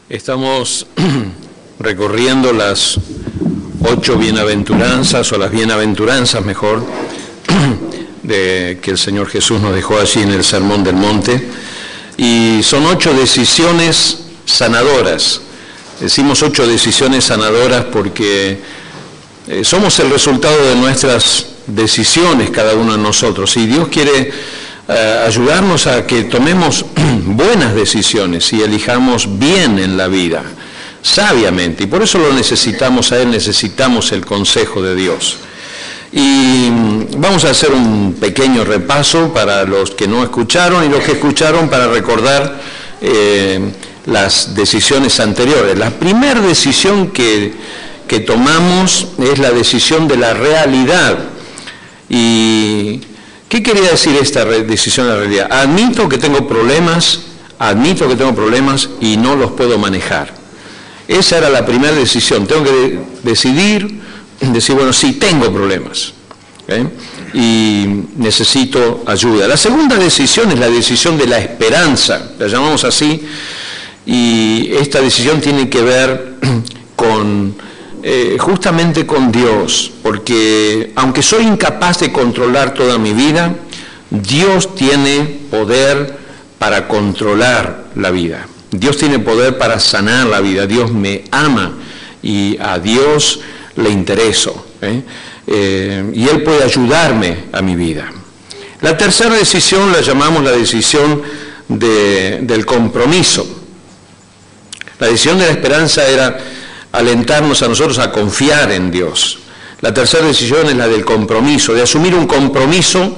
Estamos recorriendo las 8 bienaventuranzas, o las bienaventuranzas mejor, que el Señor Jesús nos dejó allí en el Sermón del Monte, y son 8 decisiones sanadoras. Decimos 8 decisiones sanadoras porque somos el resultado de nuestras decisiones, cada uno de nosotros, y Dios quiere ayudarnos a que tomemos buenas decisiones y elijamos bien en la vida, sabiamente, y por eso lo necesitamos a Él, necesitamos el consejo de Dios. Y vamos a hacer un pequeño repaso para los que no escucharon y los que escucharon para recordar las decisiones anteriores. La primera decisión que tomamos es la decisión de la realidad. ¿Y qué quería decir esta decisión de la realidad? Admito que tengo problemas y no los puedo manejar. Esa era la primera decisión. Tengo que decir, bueno, sí, tengo problemas, y necesito ayuda. La segunda decisión es la decisión de la esperanza, la llamamos así, y esta decisión tiene que ver con justamente con Dios, porque aunque soy incapaz de controlar toda mi vida, Dios tiene poder para controlar la vida. Dios tiene poder para sanar la vida. Dios me ama y a Dios le intereso, y Él puede ayudarme a mi vida. La tercera decisión la llamamos la decisión del compromiso. La decisión de la esperanza era alentarnos a nosotros a confiar en Dios. La tercera decisión es la del compromiso, de asumir un compromiso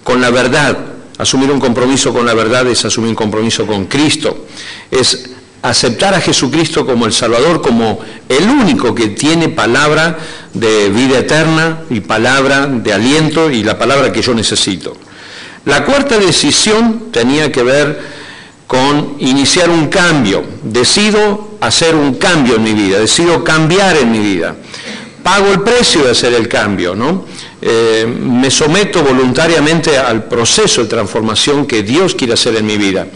con la verdad. Asumir un compromiso con la verdad es asumir un compromiso con Cristo. Es aceptar a Jesucristo como el Salvador, como el único que tiene palabra de vida eterna y palabra de aliento y la palabra que yo necesito. La cuarta decisión tenía que ver con iniciar un cambio. Decido hacer un cambio en mi vida, decido cambiar en mi vida. Pago el precio de hacer el cambio, ¿no? Me someto voluntariamente al proceso de transformación que Dios quiere hacer en mi vida.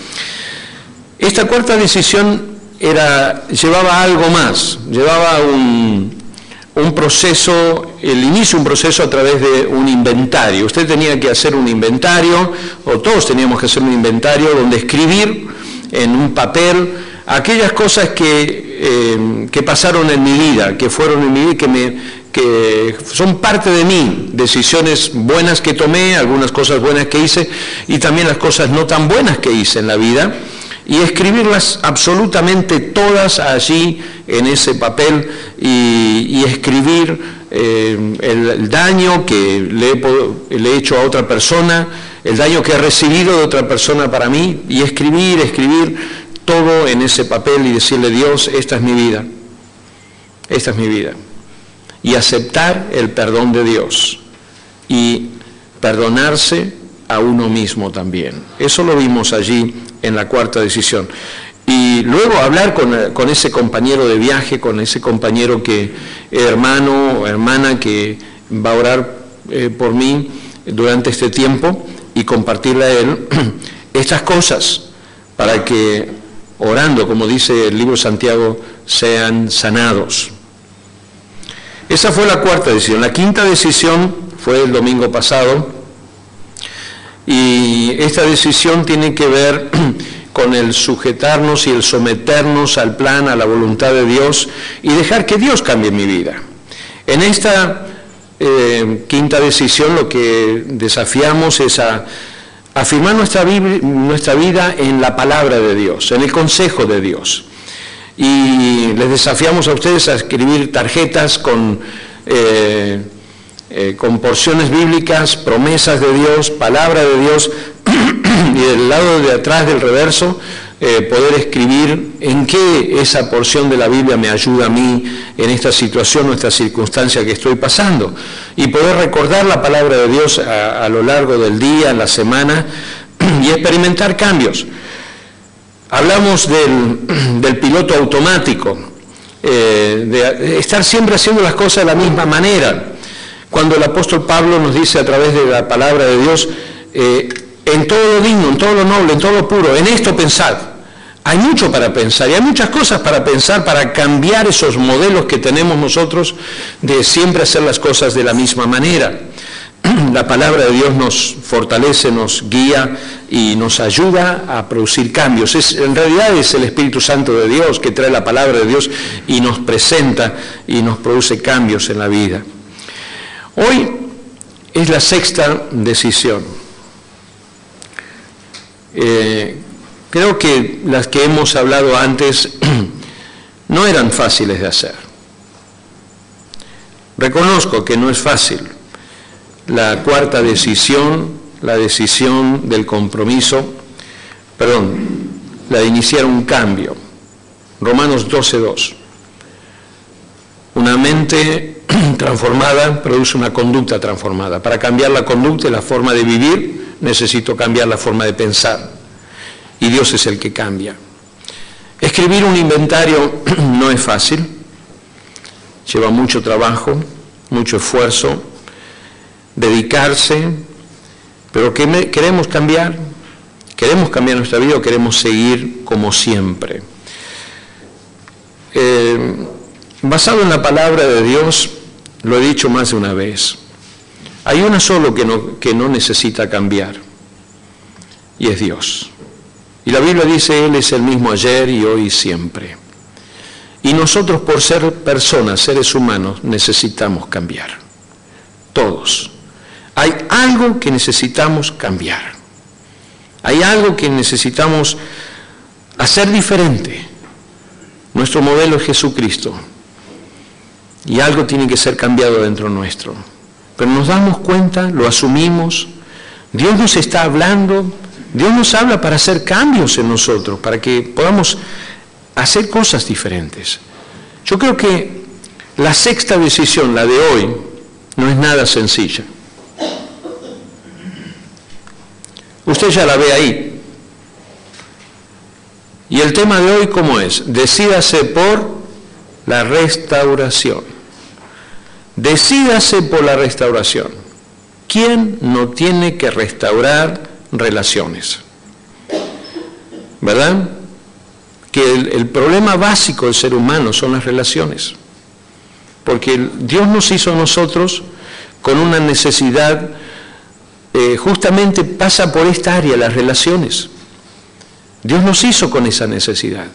Esta cuarta decisión llevaba algo más, llevaba un proceso, el inicio de un proceso a través de un inventario. Usted tenía que hacer un inventario, o todos teníamos que hacer un inventario donde escribir en un papel aquellas cosas que pasaron en mi vida, que fueron en mi vida, que son parte de mí, decisiones buenas que tomé, algunas cosas buenas que hice y también las cosas no tan buenas que hice en la vida, y escribirlas absolutamente todas allí en ese papel y escribir el daño que le he hecho a otra persona, el daño que he recibido de otra persona para mí, y escribir todo en ese papel y decirle: Dios, esta es mi vida, y aceptar el perdón de Dios y perdonarse a uno mismo también. Eso lo vimos allí en la cuarta decisión. Y luego hablar con ese compañero de viaje, con ese compañero hermano o hermana que va a orar por mí durante este tiempo, y compartirle a él estas cosas para que, orando, como dice el libro de Santiago, sean sanados. Esa fue la cuarta decisión. La quinta decisión fue el domingo pasado, y esta decisión tiene que ver con el sujetarnos y el someternos al plan, a la voluntad de Dios, y dejar que Dios cambie mi vida. En esta quinta decisión lo que desafiamos es a afirmar nuestra vida en la palabra de Dios, en el consejo de Dios. Y les desafiamos a ustedes a escribir tarjetas con porciones bíblicas, promesas de Dios, palabra de Dios, y del lado de atrás del reverso poder escribir en qué esa porción de la Biblia me ayuda a mí en esta situación o esta circunstancia que estoy pasando, y poder recordar la palabra de Dios a lo largo del día, en la semana, y experimentar cambios. Hablamos del piloto automático, de estar siempre haciendo las cosas de la misma manera. Cuando el apóstol Pablo nos dice a través de la palabra de Dios, en todo lo digno, en todo lo noble, en todo lo puro, en esto pensad. Hay mucho para pensar y hay muchas cosas para pensar para cambiar esos modelos que tenemos nosotros de siempre hacer las cosas de la misma manera. La palabra de Dios nos fortalece, nos guía y nos ayuda a producir cambios. En realidad es el Espíritu Santo de Dios que trae la palabra de Dios y nos presenta y nos produce cambios en la vida. Hoy es la sexta decisión. Creo que las que hemos hablado antes no eran fáciles de hacer. Reconozco que no es fácil. La cuarta decisión, la decisión del compromiso, la de iniciar un cambio. Romanos 12:2. Una mente transformada produce una conducta transformada. Para cambiar la conducta y la forma de vivir, necesito cambiar la forma de pensar. Y Dios es el que cambia. Escribir un inventario no es fácil. Lleva mucho trabajo, mucho esfuerzo, dedicarse, pero queremos cambiar nuestra vida o queremos seguir como siempre. Basado en la palabra de Dios, lo he dicho más de una vez, hay una solo que no necesita cambiar, y es Dios. Y la Biblia dice, Él es el mismo ayer y hoy y siempre. Y nosotros, por ser personas, seres humanos, necesitamos cambiar. Todos. Hay algo que necesitamos cambiar. Hay algo que necesitamos hacer diferente. Nuestro modelo es Jesucristo. Y algo tiene que ser cambiado dentro nuestro. Pero nos damos cuenta, lo asumimos. Dios nos está hablando. Dios nos habla para hacer cambios en nosotros, para que podamos hacer cosas diferentes. Yo creo que la sexta decisión, la de hoy, no es nada sencilla. Usted ya la ve ahí. Y el tema de hoy, ¿cómo es? Decídase por la restauración. Decídase por la restauración. ¿Quién no tiene que restaurar relaciones? ¿Verdad? Que el problema básico del ser humano son las relaciones. Porque Dios nos hizo a nosotros con una necesidad, justamente pasa por esta área, las relaciones. Dios nos hizo con esa necesidad,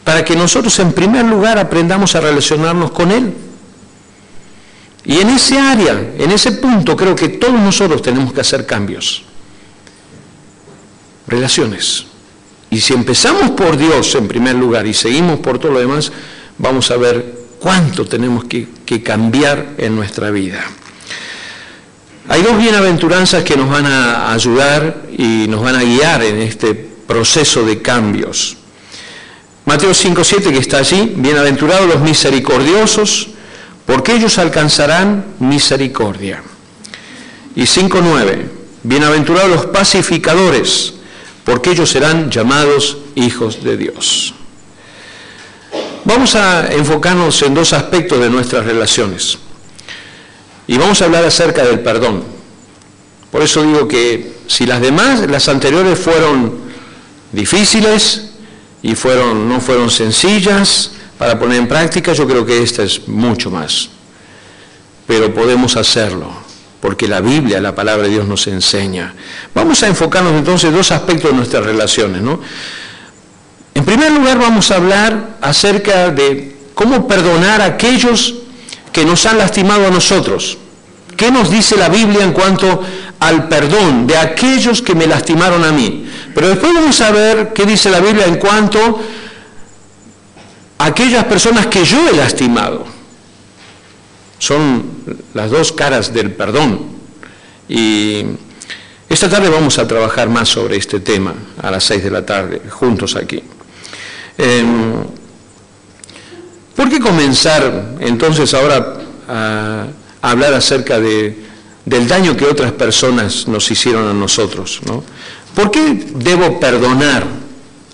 para que nosotros en primer lugar aprendamos a relacionarnos con Él. Y en ese área, en ese punto, creo que todos nosotros tenemos que hacer cambios. Relaciones. Y si empezamos por Dios en primer lugar y seguimos por todo lo demás, vamos a ver cuánto tenemos que cambiar en nuestra vida. Hay dos bienaventuranzas que nos van a ayudar y nos van a guiar en este proceso de cambios. Mateo 5:7, que está allí: bienaventurados los misericordiosos, porque ellos alcanzarán misericordia. Y 5:9, bienaventurados los pacificadores, porque ellos serán llamados hijos de Dios. Vamos a enfocarnos en dos aspectos de nuestras relaciones. Y vamos a hablar acerca del perdón. Por eso digo que si las anteriores fueron difíciles y no fueron sencillas para poner en práctica, yo creo que esta es mucho más. Pero podemos hacerlo, porque la Biblia, la palabra de Dios nos enseña. Vamos a enfocarnos entonces en dos aspectos de nuestras relaciones, ¿no? En primer lugar, vamos a hablar acerca de cómo perdonar a aquellos que nos han lastimado a nosotros. ¿Qué nos dice la Biblia en cuanto al perdón de aquellos que me lastimaron a mí? Pero después vamos a ver qué dice la Biblia en cuanto a aquellas personas que yo he lastimado. Son las dos caras del perdón. Y esta tarde vamos a trabajar más sobre este tema a las 6 de la tarde, juntos aquí. ¿Por qué comenzar entonces ahora a hablar acerca del daño que otras personas nos hicieron a nosotros, ¿no? ¿Por qué debo perdonar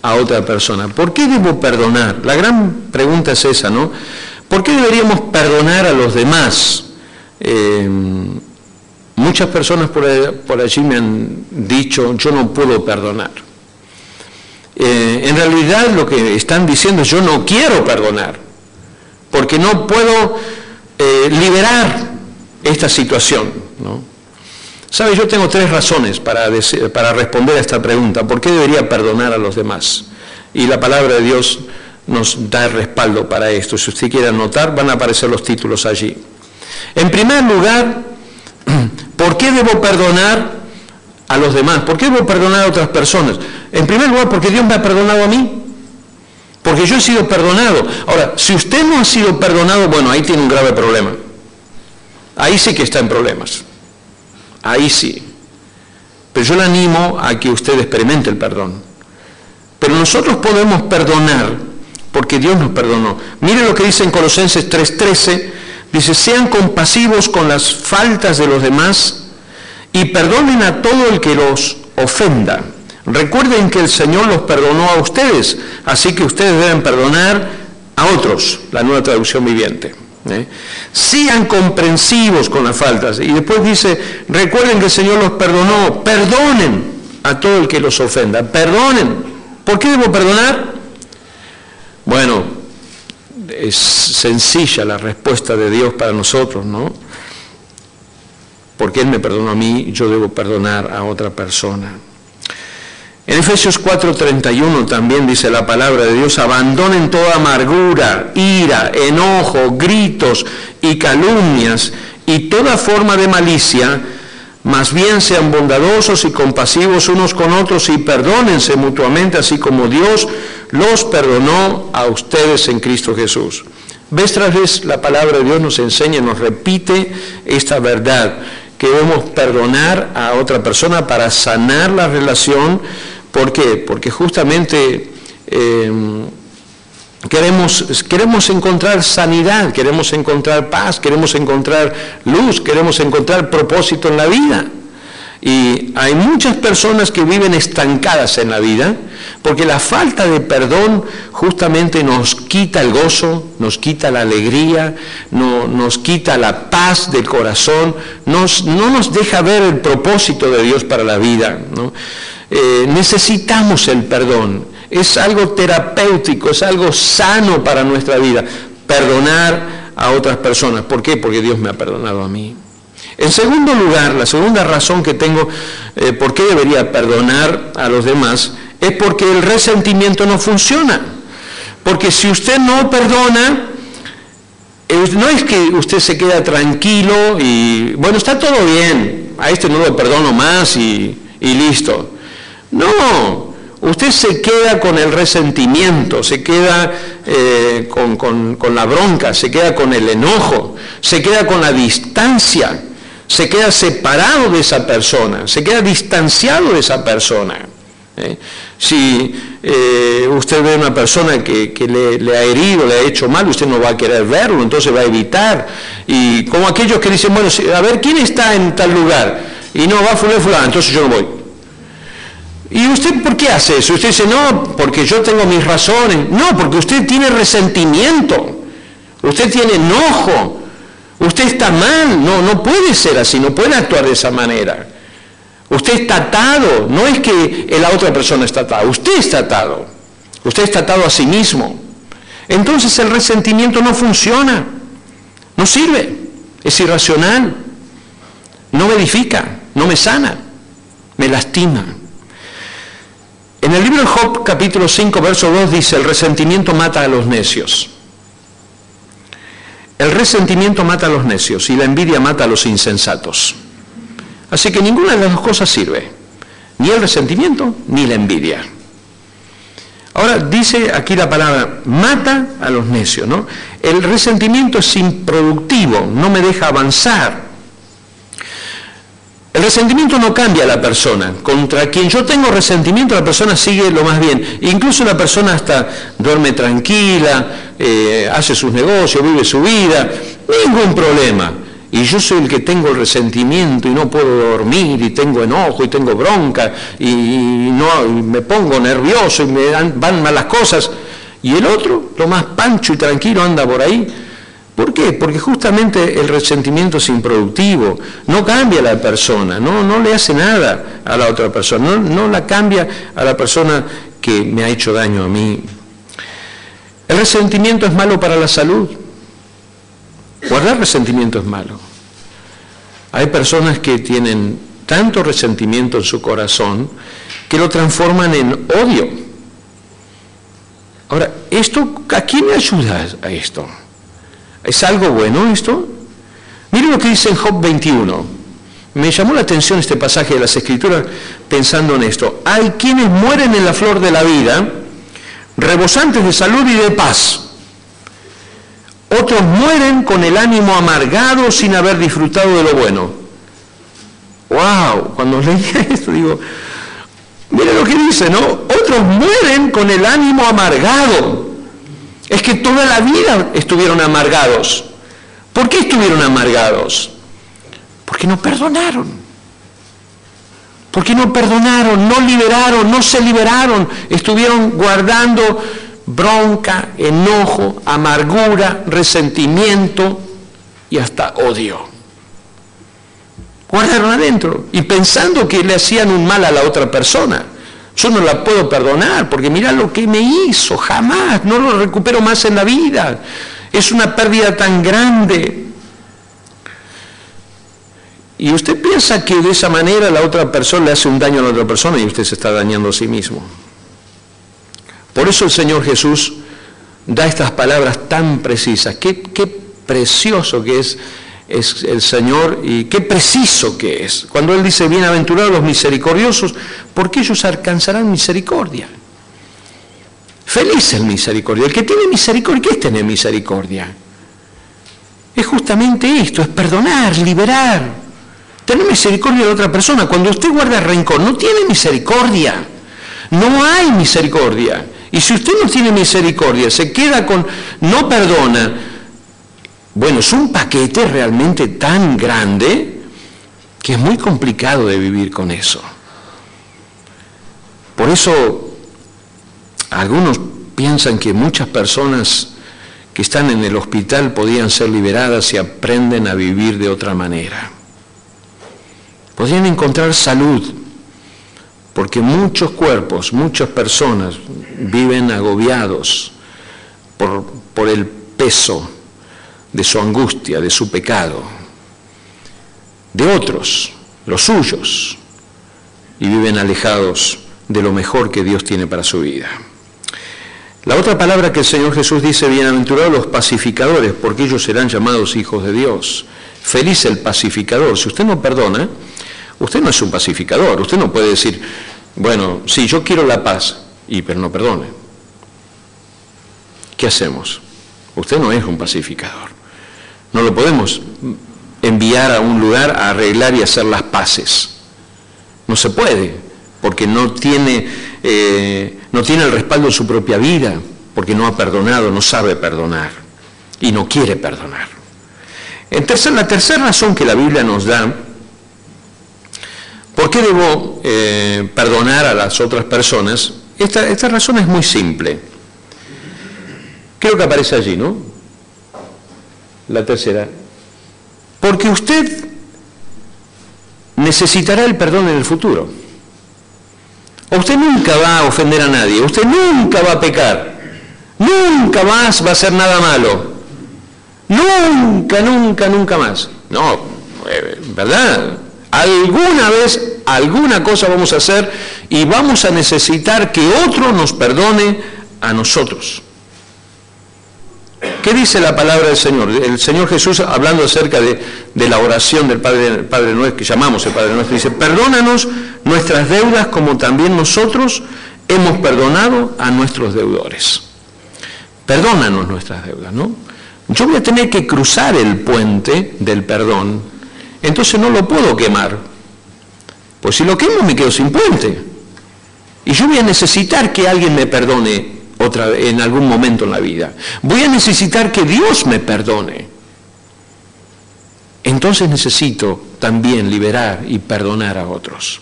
a otra persona? ¿Por qué debo perdonar? La gran pregunta es esa, ¿no? ¿Por qué deberíamos perdonar a los demás? Muchas personas por allí me han dicho, yo no puedo perdonar. En realidad lo que están diciendo es: yo no quiero perdonar, porque no puedo liberar esta situación, ¿no? ¿Sabe? Yo tengo 3 razones para responder a esta pregunta: ¿por qué debería perdonar a los demás? Y la palabra de Dios nos da el respaldo para esto. Si usted quiere anotar, van a aparecer los títulos allí. En primer lugar, ¿por qué debo perdonar a los demás? ¿Por qué debo perdonar a otras personas? En primer lugar, porque Dios me ha perdonado a mí. Porque yo he sido perdonado. Ahora, si usted no ha sido perdonado, bueno, ahí tiene un grave problema. Ahí sí que está en problemas. Ahí sí. Pero yo le animo a que usted experimente el perdón. Pero nosotros podemos perdonar porque Dios nos perdonó. Mire lo que dice en Colosenses 3:13. Dice: sean compasivos con las faltas de los demás y perdonen a todo el que los ofenda. Recuerden que el Señor los perdonó a ustedes, así que ustedes deben perdonar a otros. La Nueva Traducción Viviente. Sean comprensivos con las faltas. Y después dice: recuerden que el Señor los perdonó. Perdonen a todo el que los ofenda. Perdonen. ¿Por qué debo perdonar? Bueno, es sencilla la respuesta de Dios para nosotros, ¿no? Porque Él me perdonó a mí, yo debo perdonar a otra persona. En Efesios 4:31 también dice la palabra de Dios: abandonen toda amargura, ira, enojo, gritos y calumnias y toda forma de malicia. Más bien sean bondadosos y compasivos unos con otros y perdónense mutuamente, así como Dios los perdonó a ustedes en Cristo Jesús. Vez tras vez la palabra de Dios nos enseña, nos repite esta verdad, que debemos perdonar a otra persona para sanar la relación. ¿Por qué? Porque justamente queremos encontrar sanidad, queremos encontrar paz, queremos encontrar luz, queremos encontrar propósito en la vida. Y hay muchas personas que viven estancadas en la vida porque la falta de perdón justamente nos quita el gozo, nos quita la alegría, nos quita la paz del corazón, no nos deja ver el propósito de Dios para la vida, ¿no? Necesitamos el perdón. Es algo terapéutico, es algo sano para nuestra vida, perdonar a otras personas. ¿Por qué? Porque Dios me ha perdonado a mí. En segundo lugar, la segunda razón que tengo por qué debería perdonar a los demás es porque el resentimiento no funciona. Porque si usted no perdona, no es que usted se queda tranquilo y, bueno, está todo bien, a este no lo perdono más y listo. No. Usted se queda con el resentimiento, se queda con la bronca, se queda con el enojo, se queda con la distancia, se queda separado de esa persona, se queda distanciado de esa persona. Si usted ve a una persona que le ha herido, le ha hecho mal, usted no va a querer verlo, entonces va a evitar. Y como aquellos que dicen: bueno, a ver, ¿quién está en tal lugar? Y no, va fulano, entonces yo no voy. ¿Y usted por qué hace eso? Usted dice: no, porque yo tengo mis razones. No, porque usted tiene resentimiento, usted tiene enojo, usted está mal, no puede ser así, no puede actuar de esa manera. Usted está atado, no es que la otra persona está atada, usted está atado a sí mismo. Entonces el resentimiento no funciona, no sirve, es irracional, no me edifica, no me sana, me lastima. En el libro de Job, capítulo 5, verso 2, dice: el resentimiento mata a los necios. El resentimiento mata a los necios y la envidia mata a los insensatos. Así que ninguna de las dos cosas sirve, ni el resentimiento ni la envidia. Ahora dice aquí la palabra: mata a los necios, ¿no? El resentimiento es improductivo, no me deja avanzar. El resentimiento no cambia a la persona. Contra quien yo tengo resentimiento, la persona sigue lo más bien. Incluso la persona hasta duerme tranquila, hace sus negocios, vive su vida, ningún problema. Y yo soy el que tengo el resentimiento y no puedo dormir y tengo enojo y tengo bronca y me pongo nervioso y me van malas cosas. Y el otro, lo más pancho y tranquilo, anda por ahí. ¿Por qué? Porque justamente el resentimiento es improductivo, no cambia a la persona, no le hace nada a la otra persona, no la cambia a la persona que me ha hecho daño a mí. El resentimiento es malo para la salud. Guardar resentimiento es malo. Hay personas que tienen tanto resentimiento en su corazón que lo transforman en odio. Ahora, ¿a quién le ayuda a esto? ¿Es algo bueno esto? Miren lo que dice en Job 21. Me llamó la atención este pasaje de las Escrituras pensando en esto. Hay quienes mueren en la flor de la vida, rebosantes de salud y de paz. Otros mueren con el ánimo amargado sin haber disfrutado de lo bueno. ¡Wow! Cuando leía esto digo, mira lo que dice, ¿no? Otros mueren con el ánimo amargado. Es que toda la vida estuvieron amargados. ¿Por qué estuvieron amargados? Porque no perdonaron. Porque no perdonaron, no liberaron, no se liberaron. Estuvieron guardando bronca, enojo, amargura, resentimiento y hasta odio. Guardaron adentro y pensando que le hacían un mal a la otra persona. Yo no la puedo perdonar porque mira lo que me hizo, jamás, no lo recupero más en la vida. Es una pérdida tan grande. Y usted piensa que de esa manera la otra persona le hace un daño a la otra persona y usted se está dañando a sí mismo. Por eso el Señor Jesús da estas palabras tan precisas. Qué precioso que es el Señor y qué preciso que es. Cuando Él dice, bienaventurados los misericordiosos, porque ellos alcanzarán misericordia. Feliz el misericordia. El que tiene misericordia, ¿qué es tener misericordia? Es justamente esto, es perdonar, liberar, tener misericordia de la otra persona. Cuando usted guarda rencor, no tiene misericordia. No hay misericordia. Y si usted no tiene misericordia, se queda con, no perdona, bueno, es un paquete realmente tan grande que es muy complicado de vivir con eso. Por eso, algunos piensan que muchas personas que están en el hospital podían ser liberadas y aprenden a vivir de otra manera. Podrían encontrar salud, porque muchos cuerpos, muchas personas viven agobiados por el peso de su angustia, de su pecado, de otros, los suyos, y viven alejados de lo mejor que Dios tiene para su vida. La otra palabra que el Señor Jesús dice, bienaventurados los pacificadores, porque ellos serán llamados hijos de Dios. Feliz el pacificador. Si usted no perdona, usted no es un pacificador. Usted no puede decir, bueno, sí, yo quiero la paz, pero no perdone. ¿Qué hacemos? Usted no es un pacificador. No lo podemos enviar a un lugar a arreglar y hacer las paces. No se puede, porque no tiene el respaldo de su propia vida, porque no ha perdonado, no sabe perdonar y no quiere perdonar. La tercera razón que la Biblia nos da, ¿por qué debo perdonar a las otras personas? Esta razón es muy simple. Creo que aparece allí, ¿no? La tercera. Porque usted necesitará el perdón en el futuro. Usted nunca va a ofender a nadie, usted nunca va a pecar, nunca más va a hacer nada malo. Nunca, nunca, nunca más. No, ¿verdad? Alguna vez, alguna cosa vamos a hacer y vamos a necesitar que otro nos perdone a nosotros. ¿Qué dice la palabra del Señor? El Señor Jesús, hablando acerca de la oración del Padre Nuestro, que llamamos el Padre Nuestro, dice, perdónanos nuestras deudas como también nosotros hemos perdonado a nuestros deudores. Perdónanos nuestras deudas, ¿no? Yo voy a tener que cruzar el puente del perdón, entonces no lo puedo quemar. Pues si lo quemo me quedo sin puente. Y yo voy a necesitar que alguien me perdone otra vez, en algún momento en la vida. Voy a necesitar que Dios me perdone. Entonces necesito también liberar y perdonar a otros.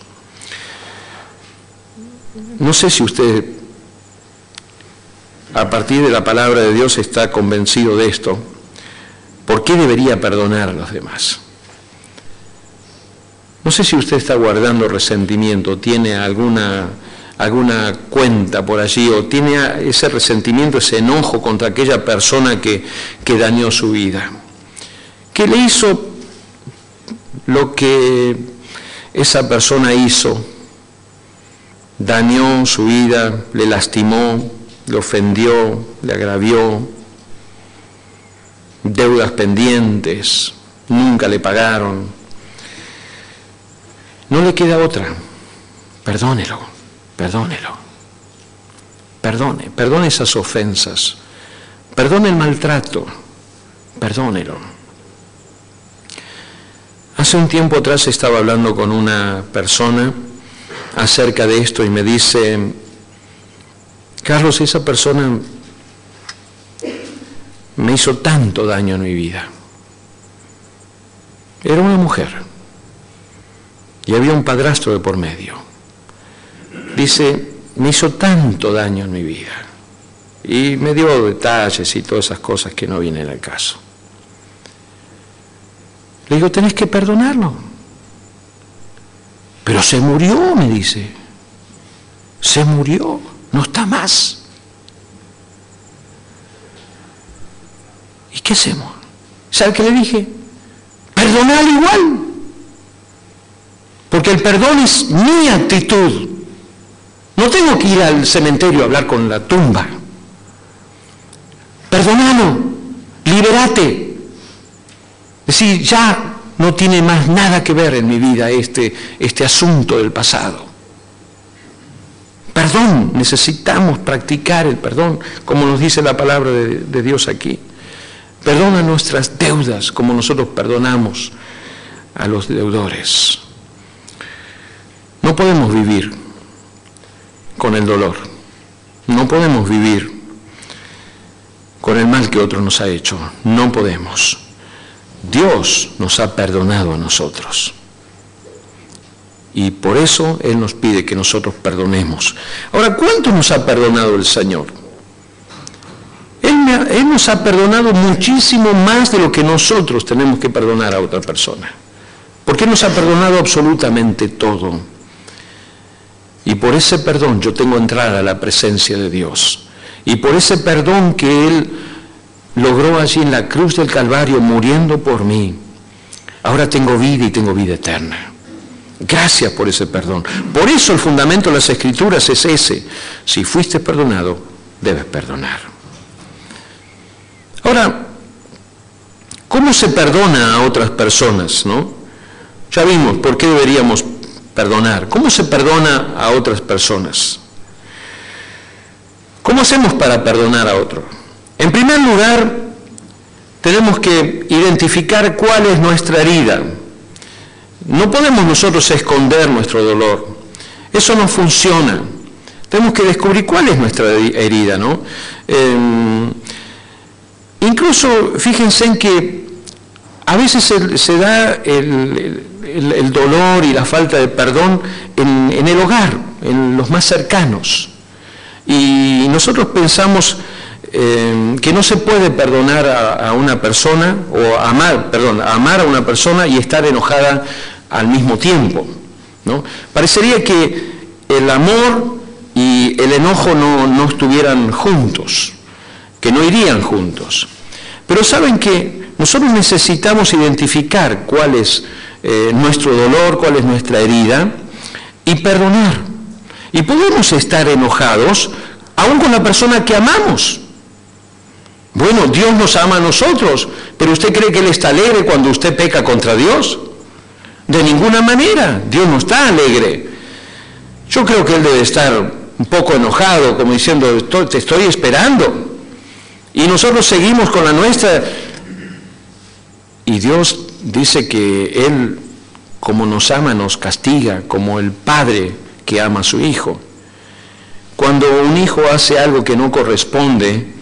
No sé si usted, a partir de la palabra de Dios, está convencido de esto. ¿Por qué debería perdonar a los demás? No sé si usted está guardando resentimiento, tiene alguna alguna cuenta por allí, o tiene ese resentimiento, ese enojo contra aquella persona que dañó su vida, que le hizo lo que esa persona hizo, dañó su vida, le lastimó, le ofendió, le agravió, deudas pendientes, nunca le pagaron. No le queda otra. Perdónelo, perdónelo. Perdone esas ofensas. Perdone el maltrato. Perdónelo. Hace un tiempo atrás estaba hablando con una persona acerca de esto y me dice: Carlos, esa persona me hizo tanto daño en mi vida. Era una mujer y había un padrastro de por medio. Dice, me hizo tanto daño en mi vida, y me dio detalles y todas esas cosas que no vienen al caso. Le digo, tenés que perdonarlo. Pero se murió, me dice. Se murió, no está más. ¿Y qué hacemos? ¿Sabe qué le dije? Perdonalo igual. Porque el perdón es mi actitud. No tengo que ir al cementerio a hablar con la tumba. Perdonalo, libérate. Es decir, ya no tiene más nada que ver en mi vida este asunto del pasado. Perdón, necesitamos practicar el perdón, como nos dice la palabra de Dios aquí. Perdona nuestras deudas, como nosotros perdonamos a los deudores. No podemos vivir con el dolor. No podemos vivir con el mal que otro nos ha hecho. No podemos. Dios nos ha perdonado a nosotros. Y por eso Él nos pide que nosotros perdonemos. Ahora, ¿cuánto nos ha perdonado el Señor? Él nos ha perdonado muchísimo más de lo que nosotros tenemos que perdonar a otra persona. Porque Él nos ha perdonado absolutamente todo. Y por ese perdón yo tengo entrada a la presencia de Dios. Y por ese perdón que Él logró allí en la cruz del Calvario, muriendo por mí, ahora tengo vida y tengo vida eterna. Gracias por ese perdón. Por eso el fundamento de las Escrituras es ese: si fuiste perdonado, debes perdonar. Ahora, ¿cómo se perdona a otras personas, no? Ya vimos por qué deberíamos perdonar. ¿Cómo se perdona a otras personas? ¿Cómo hacemos para perdonar a otro? En primer lugar, tenemos que identificar cuál es nuestra herida. No podemos nosotros esconder nuestro dolor. Eso no funciona. Tenemos que descubrir cuál es nuestra herida, ¿no? Incluso, fíjense en que a veces se da el dolor y la falta de perdón en el hogar, en los más cercanos. Y nosotros pensamos que no se puede perdonar a una persona, o amar a una persona y estar enojada al mismo tiempo, ¿no? Parecería que el amor y el enojo no estuvieran juntos, que no irían juntos. Pero saben que nosotros necesitamos identificar cuál es nuestro dolor, cuál es nuestra herida, y perdonar. Y podemos estar enojados aún con la persona que amamos. Bueno, Dios nos ama a nosotros, pero ¿usted cree que Él está alegre cuando usted peca contra Dios? De ninguna manera, Dios no está alegre. Yo creo que Él debe estar un poco enojado, como diciendo, te estoy esperando. Y nosotros seguimos con la nuestra. Y Dios dice que Él, como nos ama, nos castiga, como el padre que ama a su hijo. Cuando un hijo hace algo que no corresponde,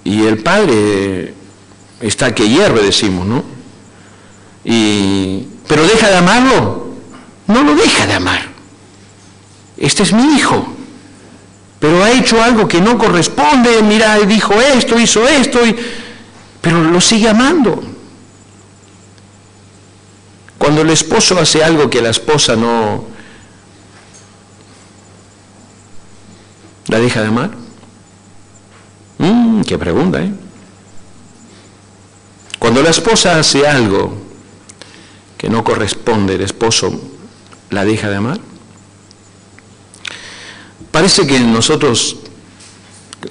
y el padre está que hierve, decimos, ¿no? Pero deja de amarlo. No lo deja de amar. Este es mi hijo, pero ha hecho algo que no corresponde. Mira, dijo esto, hizo esto, pero lo sigue amando. Cuando el esposo hace algo que la esposa no ¿La deja de amar? Qué pregunta, ¿eh? Cuando la esposa hace algo que no corresponde, el esposo la deja de amar. Parece que nosotros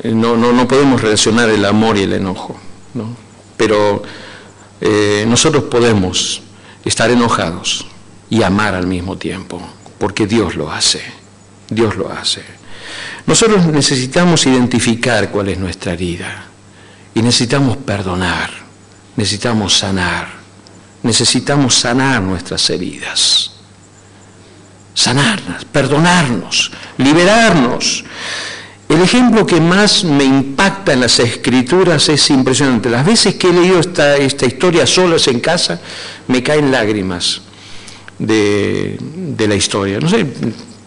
no podemos relacionar el amor y el enojo, ¿no? Pero nosotros podemos estar enojados y amar al mismo tiempo, porque Dios lo hace. Dios lo hace. Nosotros necesitamos identificar cuál es nuestra herida y necesitamos perdonar, necesitamos sanar nuestras heridas, sanarlas, perdonarnos, liberarnos. El ejemplo que más me impacta en las Escrituras es impresionante. Las veces que he leído esta historia solas en casa, me caen lágrimas de la historia. No sé,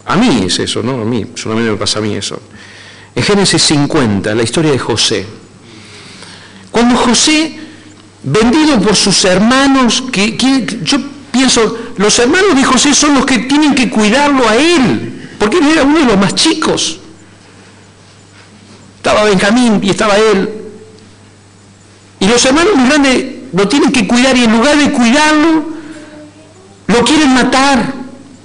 a mí es eso, ¿no? A mí, solamente me pasa a mí eso. En Génesis 50, la historia de José. Cuando José, vendido por sus hermanos, yo pienso, los hermanos de José son los que tienen que cuidarlo a él, porque él era uno de los más chicos. Estaba Benjamín y estaba él. Y los hermanos más grandes lo tienen que cuidar y en lugar de cuidarlo, lo quieren matar.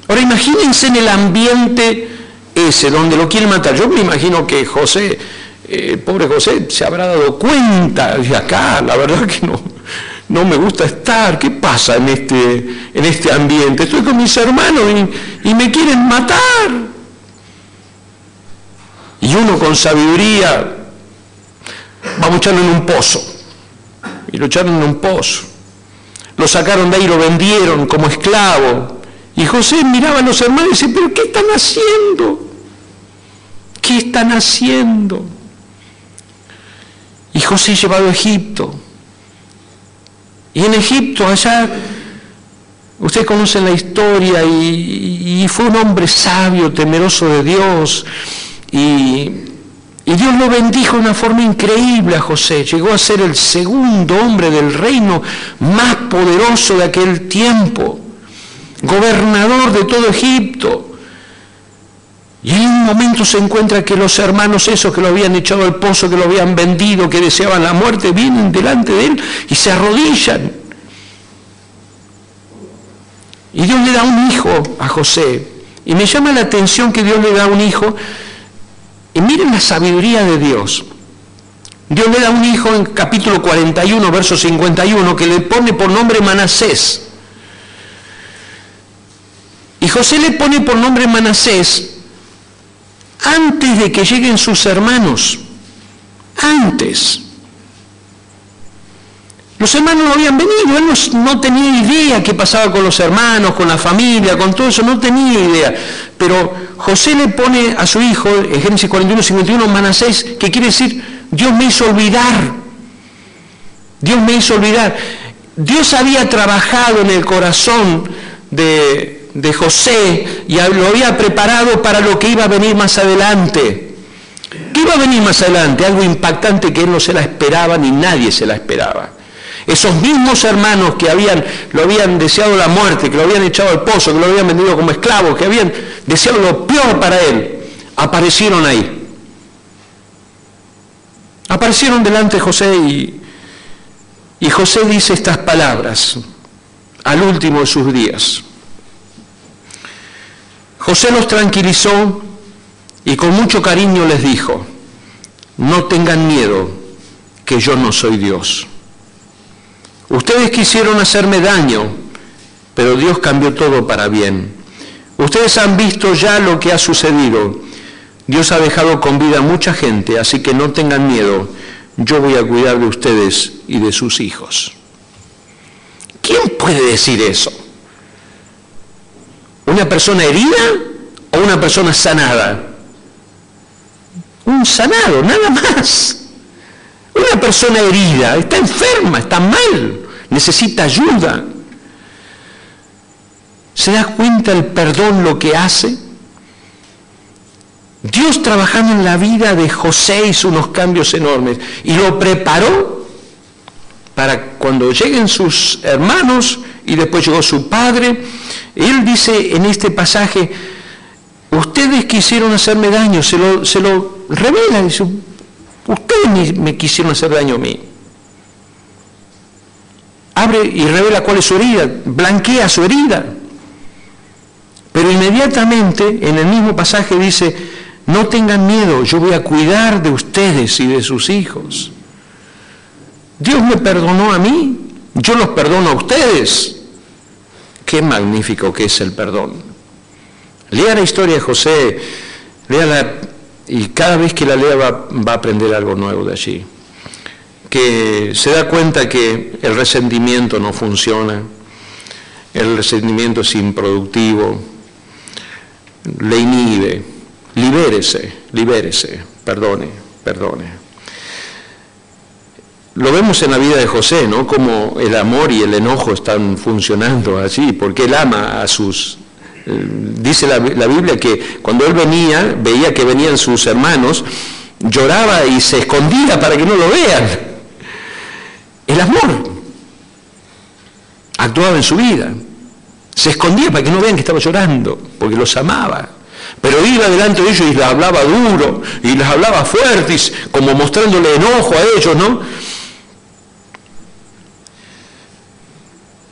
Ahora imagínense en el ambiente ese, donde lo quieren matar. Yo me imagino que José, pobre José, se habrá dado cuenta, y acá la verdad que no me gusta estar. ¿Qué pasa en este ambiente? Estoy con mis hermanos y me quieren matar. Y uno con sabiduría, vamos a echarlo en un pozo. Y lo echaron en un pozo. Lo sacaron de ahí, lo vendieron como esclavo. Y José miraba a los hermanos y decía, ¿pero qué están haciendo? ¿Qué están haciendo? Y José llevado a Egipto. Y en Egipto, allá, ustedes conocen la historia, y fue un hombre sabio, temeroso de Dios. Y Dios lo bendijo de una forma increíble a José. Llegó a ser el segundo hombre del reino más poderoso de aquel tiempo, gobernador de todo Egipto. Y en un momento se encuentra que los hermanos esos que lo habían echado al pozo, que lo habían vendido, que deseaban la muerte, vienen delante de él y se arrodillan. Y Dios le da un hijo a José. Y me llama la atención que Dios le da un hijo. Y miren la sabiduría de Dios. Dios le da un hijo en capítulo 41, verso 51, que le pone por nombre Manasés. Y José le pone por nombre Manasés antes de que lleguen sus hermanos. Antes. Los hermanos no habían venido, él no tenía idea qué pasaba con los hermanos, con la familia, con todo eso, no tenía idea. Pero José le pone a su hijo, en Génesis 41, 51, Manasés, que quiere decir, Dios me hizo olvidar. Dios me hizo olvidar. Dios había trabajado en el corazón de José y lo había preparado para lo que iba a venir más adelante. ¿Qué iba a venir más adelante? Algo impactante que él no se la esperaba ni nadie se la esperaba. Esos mismos hermanos que lo habían deseado la muerte, que lo habían echado al pozo, que lo habían vendido como esclavo, que habían deseado lo peor para él, aparecieron ahí. Aparecieron delante de José y José dice estas palabras al último de sus días. José los tranquilizó y con mucho cariño les dijo, no tengan miedo, que yo no soy Dios. Ustedes quisieron hacerme daño, pero Dios cambió todo para bien. Ustedes han visto ya lo que ha sucedido. Dios ha dejado con vida a mucha gente, así que no tengan miedo. Yo voy a cuidar de ustedes y de sus hijos. ¿Quién puede decir eso? ¿Una persona herida o una persona sanada? Un sanado, nada más. Una persona herida, está enferma, está mal, necesita ayuda. ¿Se da cuenta el perdón lo que hace? Dios trabajando en la vida de José hizo unos cambios enormes y lo preparó para cuando lleguen sus hermanos y después llegó su padre. Él dice en este pasaje, ustedes quisieron hacerme daño, se lo revela, dice, ustedes me quisieron hacer daño a mí. Abre y revela cuál es su herida, blanquea su herida. Pero inmediatamente, en el mismo pasaje dice, no tengan miedo, yo voy a cuidar de ustedes y de sus hijos. Dios me perdonó a mí, yo los perdono a ustedes. Qué magnífico que es el perdón. Lea la historia de José, léala, y cada vez que la lea va a aprender algo nuevo de allí. Que se da cuenta que el resentimiento no funciona, el resentimiento es improductivo, le inhibe. Libérese, perdone. Lo vemos en la vida de José, ¿no? Como el amor y el enojo están funcionando allí, porque él ama a sus... dice la Biblia que cuando él veía que venían sus hermanos, lloraba y se escondía para que no lo vean. El amor actuaba en su vida. Se escondía para que no vean que estaba llorando, porque los amaba. Pero iba delante de ellos y les hablaba duro, y les hablaba fuerte, como mostrándole enojo a ellos, ¿no?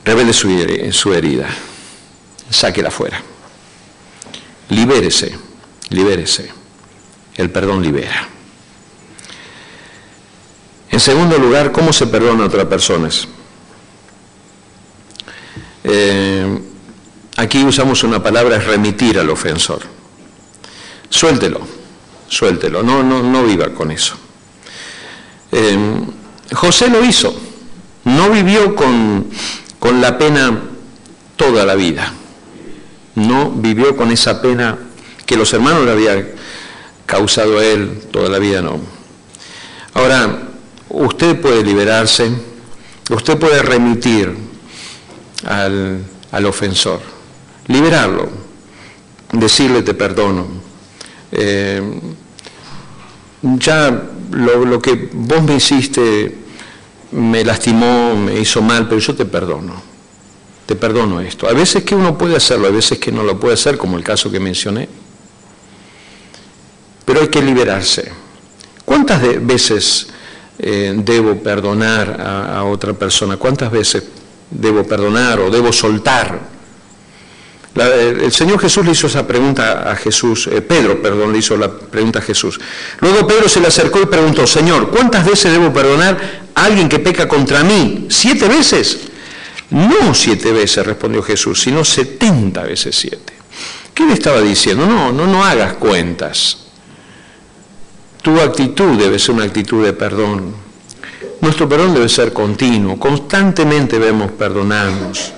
Revele su herida, sáquela fuera. Libérese. El perdón libera. En segundo lugar, ¿cómo se perdona a otras personas? Aquí usamos una palabra, es remitir al ofensor. Suéltelo, no viva con eso. José lo hizo, no vivió con la pena toda la vida, no vivió con esa pena que los hermanos le habían causado a él toda la vida, no. Ahora, usted puede liberarse, usted puede remitir al ofensor, liberarlo, decirle te perdono. Ya lo que vos me hiciste me lastimó, me hizo mal, pero yo te perdono esto. A veces que uno puede hacerlo, a veces que no lo puede hacer, como el caso que mencioné, pero hay que liberarse. ¿Cuántas veces debo perdonar a otra persona? ¿Cuántas veces debo perdonar o debo soltar? El Señor Jesús le hizo esa pregunta a Jesús, Pedro le hizo la pregunta a Jesús. Luego Pedro se le acercó y preguntó, Señor, ¿cuántas veces debo perdonar a alguien que peca contra mí? ¿7 veces? No 7 veces, respondió Jesús, sino 70 veces 7. ¿Qué le estaba diciendo? No hagas cuentas. Tu actitud debe ser una actitud de perdón. Nuestro perdón debe ser continuo, constantemente debemos perdonarnos.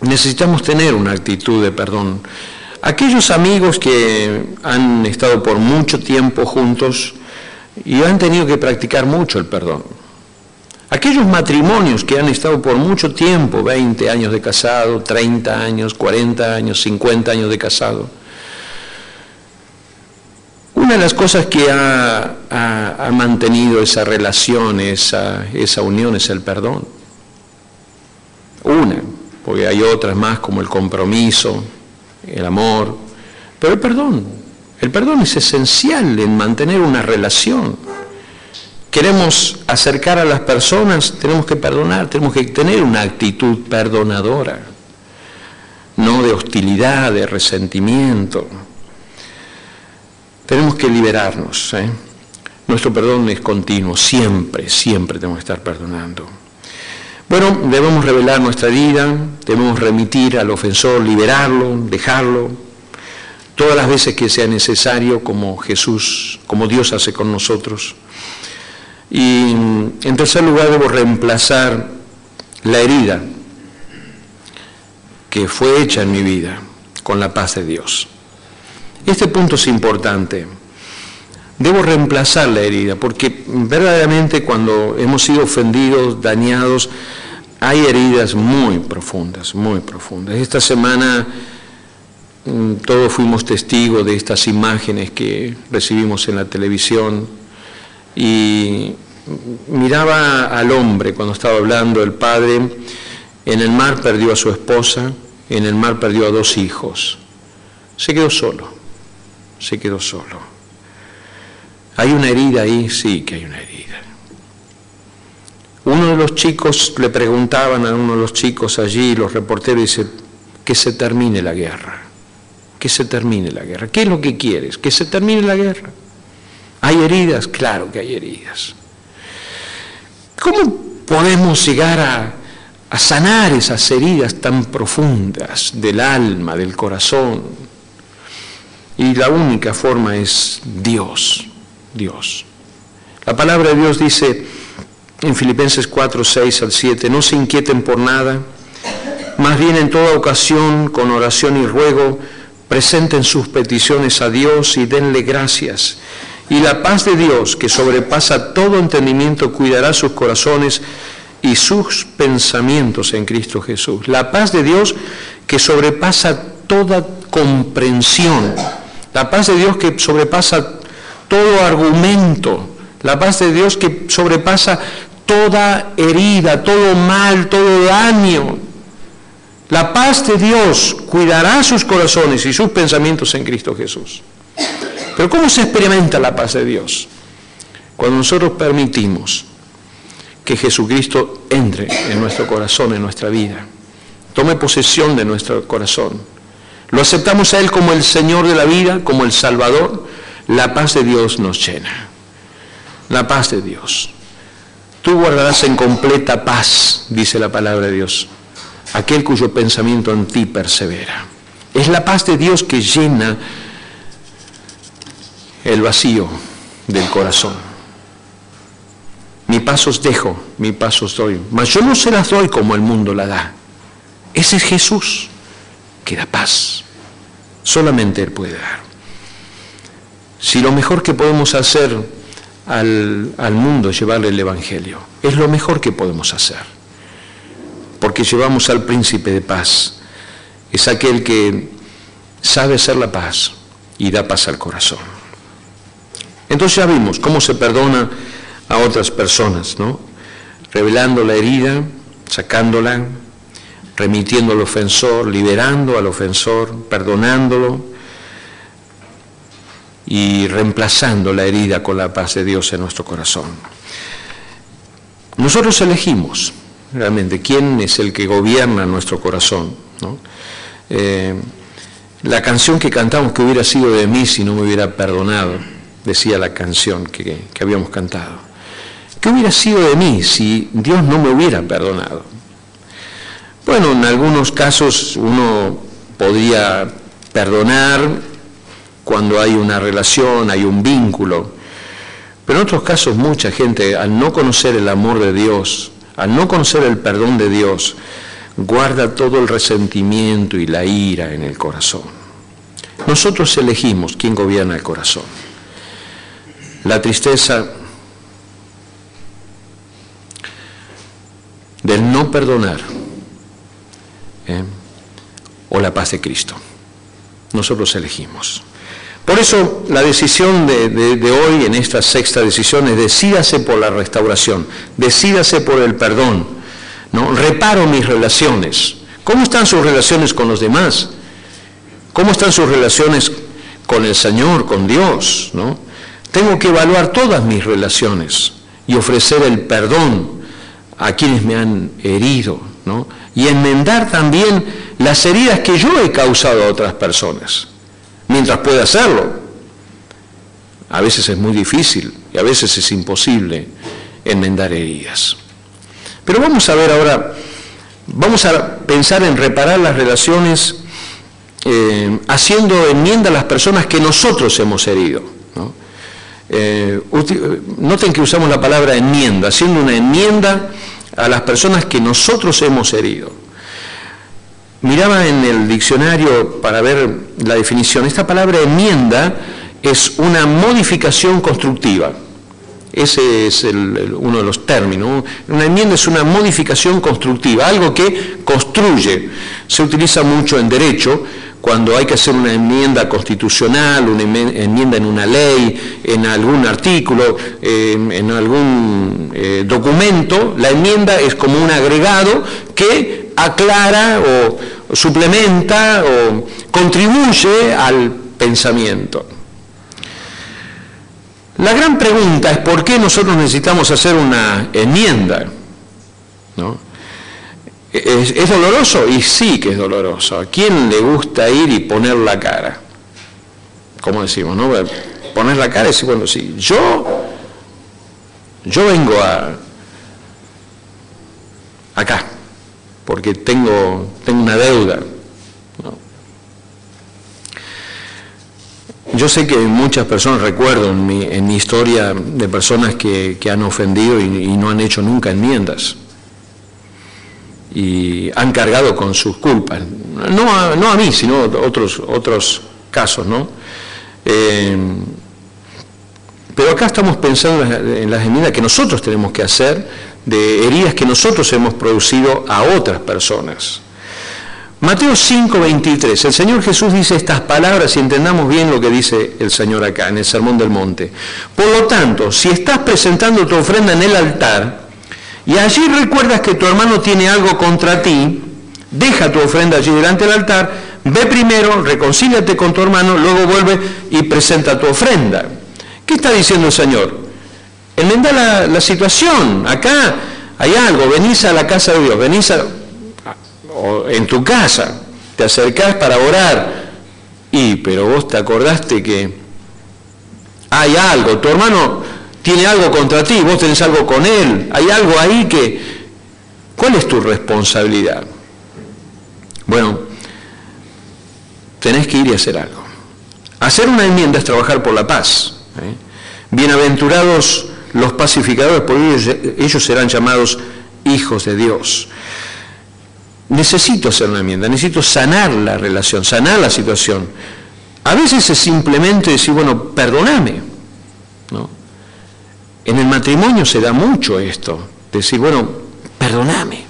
Necesitamos tener una actitud de perdón. Aquellos amigos que han estado por mucho tiempo juntos y han tenido que practicar mucho el perdón. Aquellos matrimonios que han estado por mucho tiempo, 20 años de casado, 30 años, 40 años, 50 años de casado. Una de las cosas que ha mantenido esa relación, esa unión, es el perdón. Porque hay otras más como el compromiso, el amor, pero el perdón es esencial en mantener una relación. Queremos acercar a las personas, tenemos que perdonar, tenemos que tener una actitud perdonadora, no de hostilidad, de resentimiento. Tenemos que liberarnos, Nuestro perdón es continuo, siempre tenemos que estar perdonando. Bueno, debemos revelar nuestra herida, debemos remitir al ofensor, liberarlo, dejarlo, todas las veces que sea necesario, como Jesús, como Dios hace con nosotros. Y en tercer lugar, debo reemplazar la herida que fue hecha en mi vida con la paz de Dios. Este punto es importante. Debo reemplazar la herida, porque verdaderamente cuando hemos sido ofendidos, dañados, hay heridas muy profundas, muy profundas. Esta semana todos fuimos testigos de estas imágenes que recibimos en la televisión y miraba al hombre cuando estaba hablando, el padre, en el mar perdió a su esposa, en el mar perdió a 2 hijos. Se quedó solo, se quedó solo. ¿Hay una herida ahí? Sí que hay una herida. Uno de los chicos, le preguntaban a uno de los chicos allí, los reporteros, dice, que se termine la guerra, que se termine la guerra. ¿Qué es lo que quieres? Que se termine la guerra. ¿Hay heridas? Claro que hay heridas. ¿Cómo podemos llegar a sanar esas heridas tan profundas del alma, del corazón? Y la única forma es Dios, Dios. La palabra de Dios dice en Filipenses 4, 6 al 7, no se inquieten por nada, más bien en toda ocasión, con oración y ruego, presenten sus peticiones a Dios y denle gracias. Y la paz de Dios, que sobrepasa todo entendimiento, cuidará sus corazones y sus pensamientos en Cristo Jesús. La paz de Dios que sobrepasa toda comprensión. La paz de Dios que sobrepasa todo argumento. La paz de Dios que sobrepasa toda herida, todo mal, todo daño. La paz de Dios cuidará sus corazones y sus pensamientos en Cristo Jesús. Pero ¿cómo se experimenta la paz de Dios? Cuando nosotros permitimos que Jesucristo entre en nuestro corazón, en nuestra vida, tome posesión de nuestro corazón. Lo aceptamos a Él como el Señor de la vida, como el Salvador. La paz de Dios nos llena. La paz de Dios. Tú guardarás en completa paz, dice la palabra de Dios, aquel cuyo pensamiento en ti persevera. Es la paz de Dios que llena el vacío del corazón. Mi paz os dejo, mi paz os doy, mas yo no se las doy como el mundo la da. Ese es Jesús que da paz. Solamente Él puede dar. Si lo mejor que podemos hacer al mundo es llevarle el Evangelio, es lo mejor que podemos hacer, porque llevamos al príncipe de paz. Es aquel que sabe hacer la paz y da paz al corazón. Entonces ya vimos cómo se perdona a otras personas, ¿no? Revelando la herida, sacándola, remitiendo al ofensor, liberando al ofensor, perdonándolo y reemplazando la herida con la paz de Dios en nuestro corazón. Nosotros elegimos realmente quién es el que gobierna nuestro corazón, ¿no? La canción que cantamos, que hubiera sido de mí si no me hubiera perdonado, decía la canción que habíamos cantado. ¿Qué hubiera sido de mí si Dios no me hubiera perdonado? Bueno, en algunos casos uno podría perdonar cuando hay una relación, hay un vínculo, pero en otros casos mucha gente, al no conocer el amor de Dios, al no conocer el perdón de Dios, guarda todo el resentimiento y la ira en el corazón. Nosotros elegimos quién gobierna el corazón. La tristeza del no perdonar, o la paz de Cristo. Nosotros elegimos. Por eso la decisión de hoy, en esta sexta decisión, es decídase por la restauración, decídase por el perdón, ¿no? Reparo mis relaciones. ¿Cómo están sus relaciones con los demás? ¿Cómo están sus relaciones con el Señor, con Dios, ¿no? Tengo que evaluar todas mis relaciones y ofrecer el perdón a quienes me han herido, ¿no? Y enmendar también las heridas que yo he causado a otras personas, mientras pueda hacerlo. A veces es muy difícil y a veces es imposible enmendar heridas. Pero vamos a ver ahora, vamos a pensar en reparar las relaciones haciendo enmienda a las personas que nosotros hemos herido, ¿no? Noten que usamos la palabra enmienda, haciendo una enmienda a las personas que nosotros hemos herido. Miraba en el diccionario para ver la definición. Esta palabra enmienda es una modificación constructiva. Ese es uno de los términos. Una enmienda es una modificación constructiva, algo que construye. Se utiliza mucho en derecho cuando hay que hacer una enmienda constitucional, una enmienda en una ley, en algún artículo, en algún documento. La enmienda es como un agregado que aclara o suplementa o contribuye al pensamiento. La gran pregunta es por qué nosotros necesitamos hacer una enmienda, ¿no? ¿Es doloroso? Y sí que es doloroso. ¿A quién le gusta ir y poner la cara? ¿Cómo decimos, no? Poner la cara y decir, bueno, sí, yo vengo acá, porque tengo una deuda, ¿no? Yo sé que muchas personas, recuerdo en mi historia de personas que han ofendido y no han hecho nunca enmiendas. Y han cargado con sus culpas. No a mí, sino otros casos, ¿no? Pero acá estamos pensando en las enmiendas que nosotros tenemos que hacer de heridas que nosotros hemos producido a otras personas. Mateo 5:23, el Señor Jesús dice estas palabras y entendamos bien lo que dice el Señor acá en el Sermón del Monte. Por lo tanto, si estás presentando tu ofrenda en el altar y allí recuerdas que tu hermano tiene algo contra ti, deja tu ofrenda allí delante del altar, ve primero, reconcíliate con tu hermano, luego vuelve y presenta tu ofrenda. ¿Qué está diciendo el Señor? Enmenda la situación. Acá hay algo, venís a la casa de Dios, o en tu casa, te acercás para orar, pero vos te acordaste que hay algo, tu hermano tiene algo contra ti, vos tenés algo con él, hay algo ahí ¿cuál es tu responsabilidad? Bueno, tenés que ir y hacer algo. Hacer una enmienda es trabajar por la paz. Bienaventurados los pacificadores, porque ellos serán llamados hijos de Dios. Necesito hacer una enmienda, necesito sanar la relación, sanar la situación. A veces es simplemente decir, bueno, perdóname, ¿no? En el matrimonio se da mucho esto, decir, bueno, perdóname.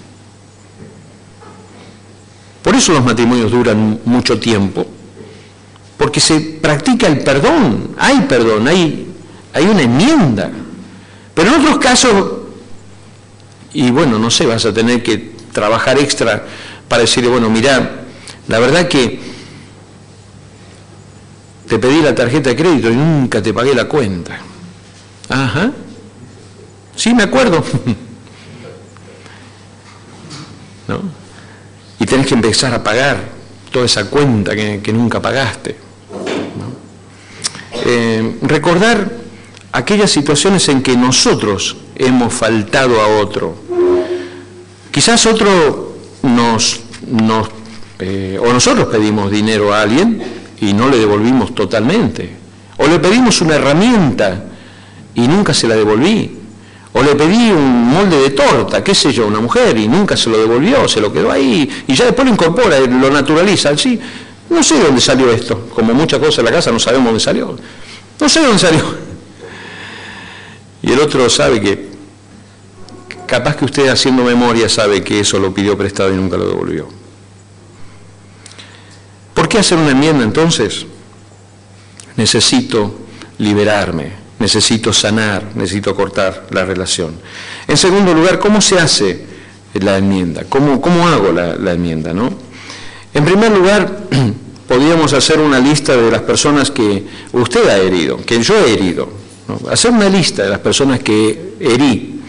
Por eso los matrimonios duran mucho tiempo, porque se practica el perdón, hay una enmienda. Pero en otros casos, y bueno, no sé, vas a tener que trabajar extra para decirle, bueno, mirá, la verdad que te pedí la tarjeta de crédito y nunca te pagué la cuenta. Ajá. Sí, me acuerdo. ¿No? Y tenés que empezar a pagar toda esa cuenta que nunca pagaste, ¿no? Recordar aquellas situaciones en que nosotros hemos faltado a otro. Quizás otro o nosotros pedimos dinero a alguien y no le devolvimos totalmente. O le pedimos una herramienta y nunca se la devolví. O le pedí un molde de torta, qué sé yo, a una mujer y nunca se lo devolvió, se lo quedó ahí y ya después lo incorpora, lo naturaliza. Así, no sé de dónde salió esto. Como muchas cosas en la casa no sabemos dónde salió. No sé de dónde salió. Y el otro sabe que capaz que usted haciendo memoria sabe que eso lo pidió prestado y nunca lo devolvió. ¿Por qué hacer una enmienda entonces? Necesito liberarme, necesito sanar, necesito cortar la relación. En segundo lugar, ¿cómo se hace la enmienda? ¿Cómo hago la enmienda, no? En primer lugar, podríamos hacer una lista de las personas que usted ha herido, que yo he herido, ¿no? Hacer una lista de las personas que herí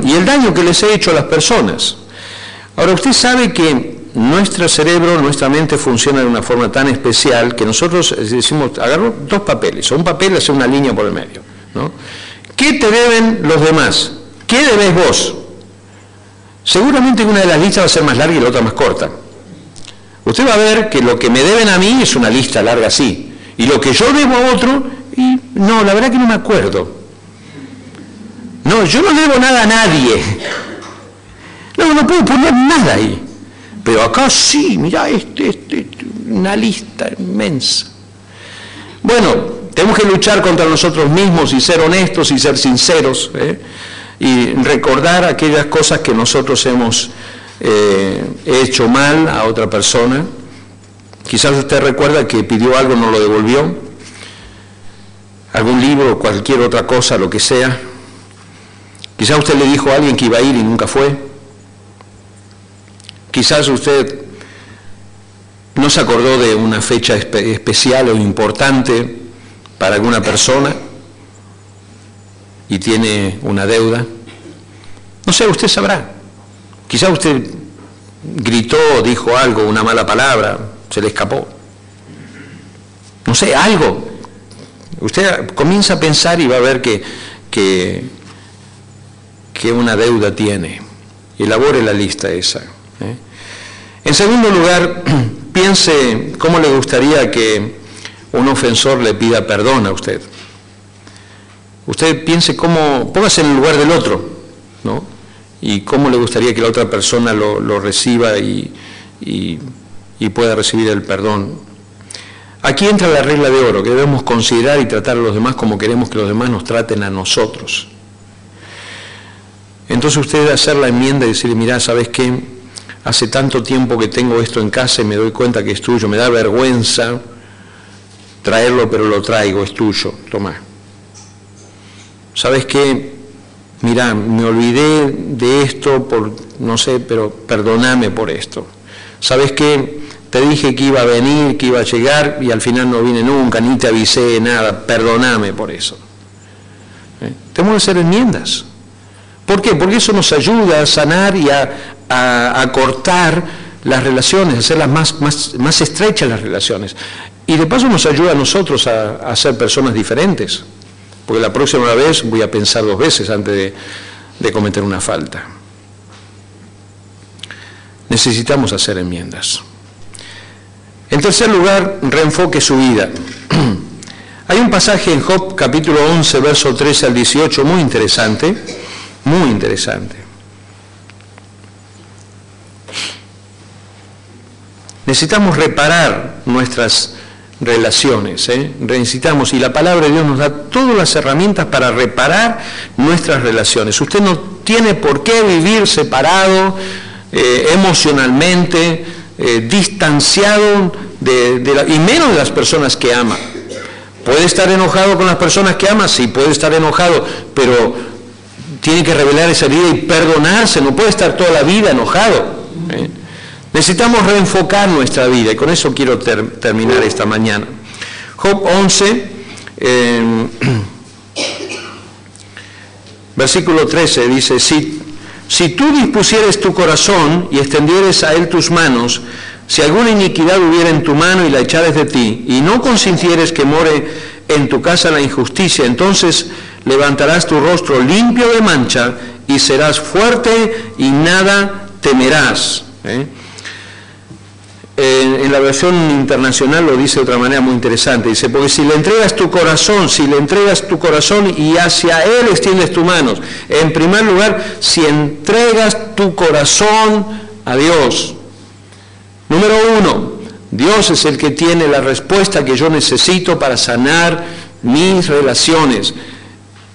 y el daño que les he hecho a las personas. Ahora, usted sabe que nuestro cerebro, nuestra mente funciona de una forma tan especial que nosotros decimos, agarro dos papeles, o un papel hace una línea por el medio, ¿no? ¿Qué te deben los demás? ¿Qué debes vos? Seguramente una de las listas va a ser más larga y la otra más corta. Usted va a ver que lo que me deben a mí es una lista larga así, y lo que yo debo a otro, y no, la verdad que no me acuerdo. No, yo no debo nada a nadie. No puedo poner nada ahí. Pero acá sí, mirá, una lista inmensa. Bueno, tenemos que luchar contra nosotros mismos y ser honestos y ser sinceros, y recordar aquellas cosas que nosotros hemos hecho mal a otra persona. Quizás usted recuerda que pidió algo, no lo devolvió. Algún libro, cualquier otra cosa, lo que sea. Quizás usted le dijo a alguien que iba a ir y nunca fue. Quizás usted no se acordó de una fecha especial o importante para alguna persona y tiene una deuda. No sé, usted sabrá. Quizá usted gritó, dijo algo, una mala palabra, se le escapó. No sé, algo. Usted comienza a pensar y va a ver que una deuda tiene. Elabore la lista esa. En segundo lugar, piense cómo le gustaría que un ofensor le pida perdón a usted. Usted piense cómo, póngase en el lugar del otro, ¿no? Y cómo le gustaría que la otra persona lo reciba y pueda recibir el perdón. Aquí entra la regla de oro, que debemos considerar y tratar a los demás como queremos que los demás nos traten a nosotros. Entonces usted debe hacer la enmienda y decirle, mirá, ¿sabes qué? Hace tanto tiempo que tengo esto en casa y me doy cuenta que es tuyo, me da vergüenza traerlo, pero lo traigo, es tuyo, toma. ¿Sabes qué? Mirá, me olvidé de esto por, no sé, pero perdóname por esto. ¿Sabes qué? Te dije que iba a venir, que iba a llegar y al final no vine nunca, ni te avisé nada, perdóname por eso. Tenemos que hacer enmiendas. ¿Por qué? Porque eso nos ayuda a sanar y a cortar las relaciones, a hacerlas más estrechas las relaciones. Y de paso nos ayuda a nosotros a ser personas diferentes. Porque la próxima vez voy a pensar 2 veces antes de cometer una falta. Necesitamos hacer enmiendas. En tercer lugar, reenfoque su vida. Hay un pasaje en Job capítulo 11, verso 13 al 18, muy interesante, muy interesante. Necesitamos reparar nuestras relaciones, necesitamos, y la palabra de Dios nos da todas las herramientas para reparar nuestras relaciones. Usted no tiene por qué vivir separado emocionalmente, distanciado y menos de las personas que ama. ¿Puede estar enojado con las personas que ama? Sí, puede estar enojado, pero tiene que revelar esa herida y perdonarse, no puede estar toda la vida enojado. Necesitamos reenfocar nuestra vida y con eso quiero terminar esta mañana. Job 11, versículo 13 dice, si tú dispusieres tu corazón y extendieres a él tus manos, si alguna iniquidad hubiera en tu mano y la echares de ti, y no consintieres que more en tu casa la injusticia, entonces levantarás tu rostro limpio de mancha y serás fuerte y nada temerás. En la versión internacional lo dice de otra manera muy interesante, dice, porque si le entregas tu corazón y hacia él extiendes tus manos, en primer lugar, si entregas tu corazón a Dios. Número 1, Dios es el que tiene la respuesta que yo necesito para sanar mis relaciones.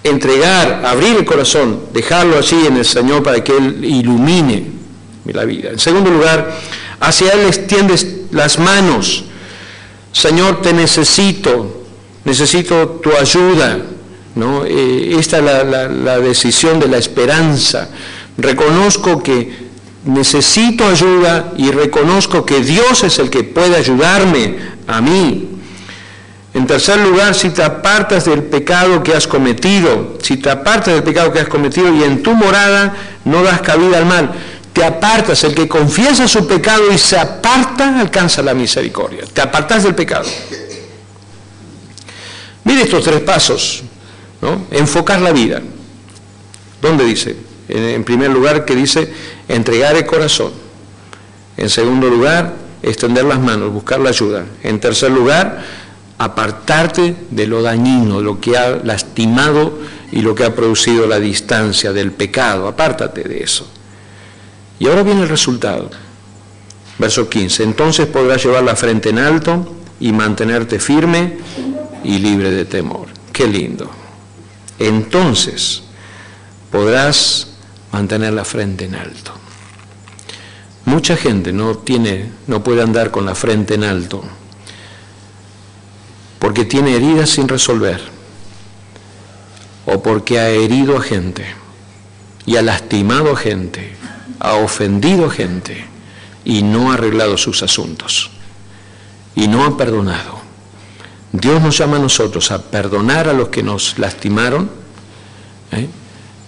Entregar, abrir el corazón, dejarlo allí en el Señor para que Él ilumine la vida. En segundo lugar, hacia Él extiendes las manos. Señor, te necesito tu ayuda, ¿no? Esta es la decisión de la esperanza. Reconozco que necesito ayuda y reconozco que Dios es el que puede ayudarme a mí. En tercer lugar, si te apartas del pecado que has cometido, y en tu morada no das cabida al mal, te apartas, el que confiesa su pecado y se aparta, alcanza la misericordia. Te apartas del pecado. Mire estos 3 pasos, ¿no? Enfocar la vida. ¿Dónde dice? En primer lugar, que dice entregar el corazón. En segundo lugar, extender las manos, buscar la ayuda. En tercer lugar, apartarte de lo dañino, de lo que ha lastimado y lo que ha producido la distancia del pecado. Apártate de eso. Y ahora viene el resultado. Verso 15. Entonces podrás llevar la frente en alto y mantenerte firme y libre de temor. Qué lindo. Entonces podrás mantener la frente en alto. Mucha gente no puede andar con la frente en alto porque tiene heridas sin resolver o porque ha herido a gente y ha lastimado a gente, ha ofendido a gente y no ha arreglado sus asuntos. y no ha perdonado. Dios nos llama a nosotros a perdonar a los que nos lastimaron,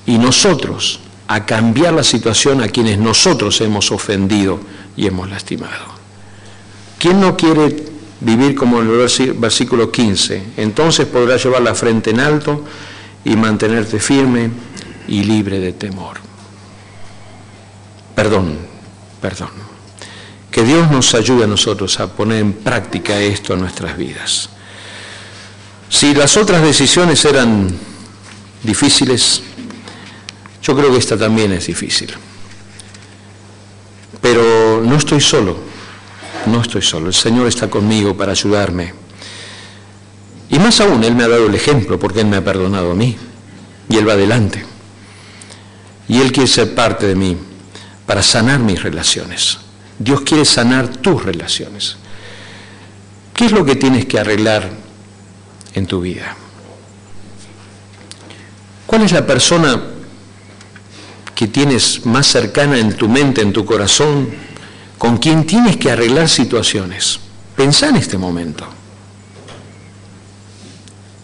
y nosotros a cambiar la situación a quienes nosotros hemos ofendido y hemos lastimado. ¿Quién no quiere vivir como en el versículo 15? Entonces podrás llevar la frente en alto y mantenerte firme y libre de temor. Perdón. Que Dios nos ayude a nosotros a poner en práctica esto en nuestras vidas. Si las otras decisiones eran difíciles, yo creo que esta también es difícil. Pero no estoy solo, el Señor está conmigo para ayudarme. Y más aún, Él me ha dado el ejemplo porque Él me ha perdonado a mí. Y Él va adelante. Y Él quiere ser parte de mí para sanar mis relaciones. Dios quiere sanar tus relaciones. ¿Qué es lo que tienes que arreglar en tu vida? ¿Cuál es la persona que tienes más cercana en tu mente, en tu corazón, con quien tienes que arreglar situaciones? Pensá en este momento.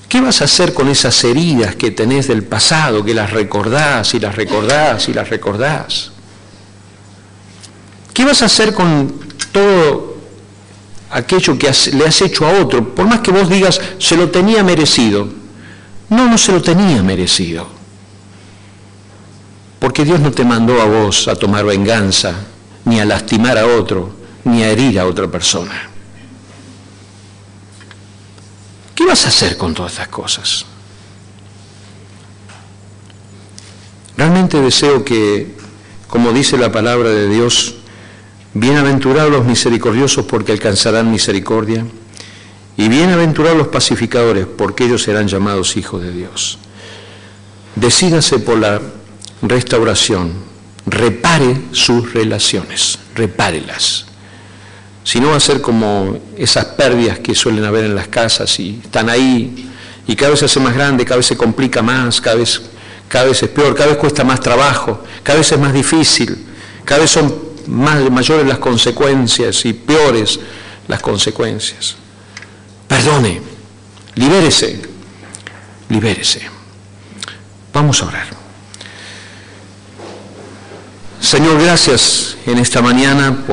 ¿Qué vas a hacer con esas heridas que tenés del pasado, que las recordás y las recordás y las recordás? ¿Qué vas a hacer con todo aquello que le has hecho a otro? Por más que vos digas, se lo tenía merecido. No se lo tenía merecido. Porque Dios no te mandó a vos a tomar venganza, ni a lastimar a otro, ni a herir a otra persona. ¿Qué vas a hacer con todas estas cosas? Realmente deseo que, como dice la palabra de Dios, bienaventurados los misericordiosos porque alcanzarán misericordia, y bienaventurados los pacificadores porque ellos serán llamados hijos de Dios. Decídase por la restauración, repare sus relaciones, repárelas. Si no va a ser como esas pérdidas que suelen haber en las casas y están ahí y cada vez se hace más grande, cada vez se complica más, cada vez es peor, cada vez cuesta más trabajo, cada vez es más difícil, cada vez son mayores las consecuencias y peores las consecuencias. Perdone, libérese. Vamos a orar. Señor, gracias en esta mañana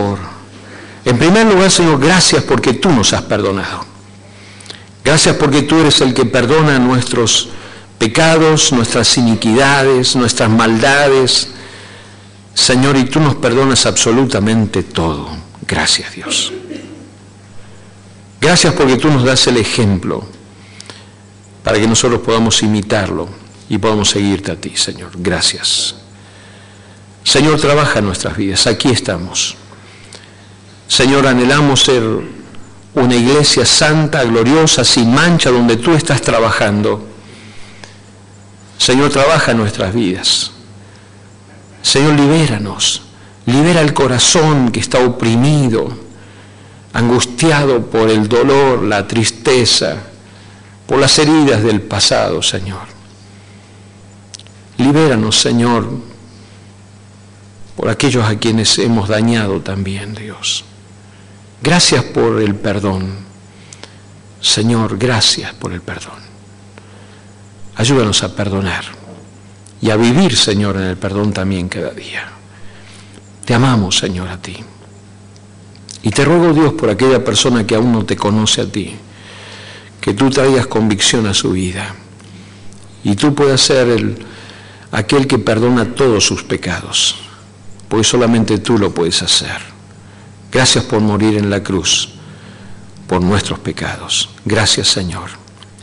en primer lugar, Señor, gracias porque tú nos has perdonado. Gracias porque tú eres el que perdona nuestros pecados, nuestras iniquidades, nuestras maldades. Señor, y tú nos perdonas absolutamente todo. Gracias, Dios. Gracias porque tú nos das el ejemplo para que nosotros podamos imitarlo y podamos seguirte a ti, Señor. Gracias. Señor, trabaja en nuestras vidas. Aquí estamos. Señor, anhelamos ser una iglesia santa, gloriosa, sin mancha, donde tú estás trabajando. Señor, trabaja en nuestras vidas. Señor, libéranos. Libera el corazón que está oprimido, angustiado por el dolor, la tristeza, por las heridas del pasado, Señor. Libéranos, Señor, por aquellos a quienes hemos dañado también, Dios. Gracias por el perdón. Señor, gracias por el perdón. Ayúdanos a perdonar y a vivir, Señor, en el perdón también cada día. Te amamos, Señor, a ti. Y te ruego, Dios, por aquella persona que aún no te conoce a ti, que tú traigas convicción a su vida y tú puedas ser aquel que perdona todos sus pecados, pues solamente tú lo puedes hacer. Gracias por morir en la cruz por nuestros pecados. Gracias, Señor.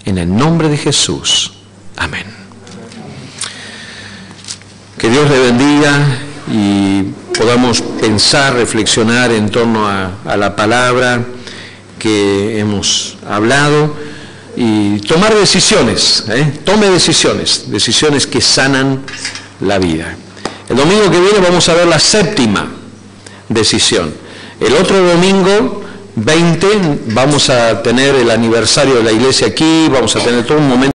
En el nombre de Jesús. Amén. Que Dios le bendiga y podamos pensar, reflexionar en torno a la palabra que hemos hablado y tomar decisiones, tome decisiones que sanan la vida. El domingo que viene vamos a ver la séptima decisión. El otro domingo 20 vamos a tener el aniversario de la iglesia aquí, vamos a tener todo un momento